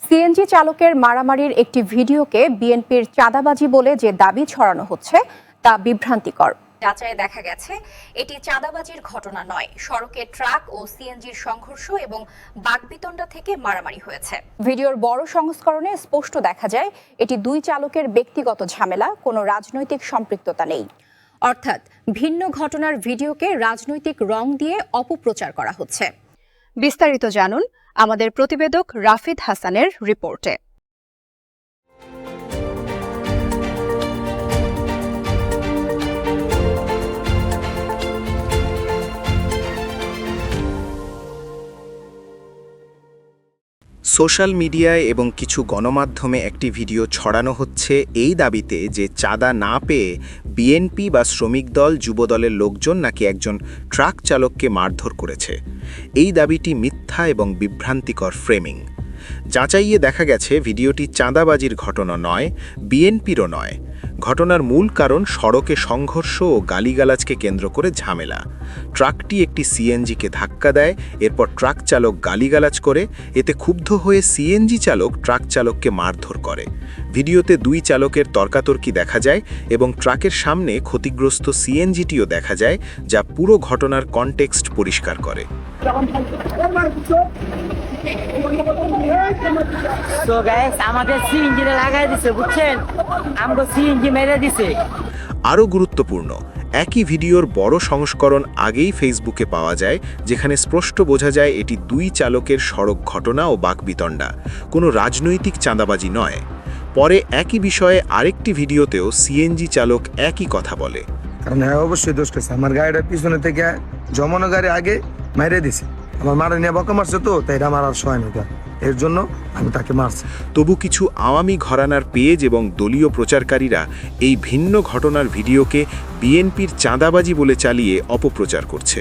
CNG চালকের মারামারির একটি ভিডিওকে বিএনপির চাঁদাবাজি বলে যে দাবি ছড়ানো হচ্ছে তা বিভ্রান্তিকর। যাচাইয়ে দেখা গেছে এটি চাঁদাবাজির ঘটনা নয়, সড়কে ট্রাক ও সিএনজির সংঘর্ষ এবং বাকবিতণ্ডা থেকে মারামারি হয়েছে। ভিডিওর বড় সংস্করণে স্পষ্ট দেখা যায় এটি দুই চালকের ব্যক্তিগত ঝামেলা, কোনো রাজনৈতিক সম্পৃক্ততা নেই। অর্থাৎ ভিন্ন ঘটনার ভিডিওকে রাজনৈতিক রং দিয়ে অপপ্রচার করা হচ্ছে। বিস্তারিত জানুন আমাদের প্রতিবেদক রাফিদ হাসানের রিপোর্টে। সোশ্যাল মিডিয়ায় এবং কিছু গণমাধ্যমে একটি ভিডিও ছড়ানো হচ্ছে এই দাবিতে যে চাঁদা না পেয়ে বিএনপি বা শ্রমিক দল যুবদলের লোকজন নাকি একজন ট্রাক চালককে মারধর করেছে। এই দাবিটি মিথ্যা এবং বিভ্রান্তিকর ফ্রেমিং। যাচাইয়ে দেখা গেছে ভিডিওটি চাঁদাবাজির ঘটনা নয়, বিএনপিরও নয়। ঘটনার মূল কারণ সড়কে সংঘর্ষ ও গালিগালাজকে কেন্দ্র করে ঝামেলা। ট্রাকটি একটি সিএনজিকে ধাক্কা দেয়, এরপর ট্রাক চালক গালিগালাজ করে। এতে ক্ষুব্ধ হয়ে সিএনজি চালক ট্রাক চালককে মারধর করে। ভিডিওতে দুই চালকের তর্কাতর্কি দেখা যায় এবং ট্রাকের সামনে ক্ষতিগ্রস্ত সিএনজিটিও দেখা যায়, যা পুরো ঘটনার কনটেক্সট পরিষ্কার করে। আমাদের সিএনজি লাগাই দিছে, বুঝছেন, আমরা সিএনজি মেরে দিছে। আরও গুরুত্বপূর্ণ, একই ভিডিওর বড় সংস্করণ আগেই ফেসবুকে পাওয়া যায়, যেখানে স্পষ্ট বোঝা যায় এটি দুই চালকের সড়ক ঘটনা ও বাকবিতণ্ডা, কোনো রাজনৈতিক চাঁদাবাজি নয়। পরে একই বিষয়ে আরেকটি ভিডিওতেও সিএনজি চালক একই কথা বলে। কারণ হ্যাঁ, অবশ্যই দোষ করছে। আমার গাড়িটা পিছনে থেকে জমানো গাড়ি আগে মেরে দিছে। আমার মারা নিয়ে বকা মারছে, তো তাই আমার আর সয় না, এর জন্য আমি তাকে মারছি। তবু কিছু আওয়ামী ঘরানার পেজ এবং দলীয় প্রচারকারীরা এই ভিন্ন ঘটনার ভিডিওকে বিএনপির চাঁদাবাজি বলে চালিয়ে অপপ্রচার করছে।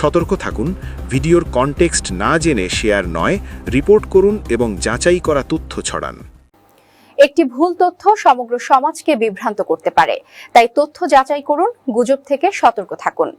সতর্ক থাকুন, ভিডিওর কনটেক্সট না জেনে শেয়ার নয়, রিপোর্ট করুন এবং যাচাই করা তথ্য ছড়ান। একটি ভুল তথ্য সমগ্র সমাজকে বিভ্রান্ত করতে পারে, তাই তথ্য যাচাই করুন, গুজব থেকে সতর্ক থাকুন।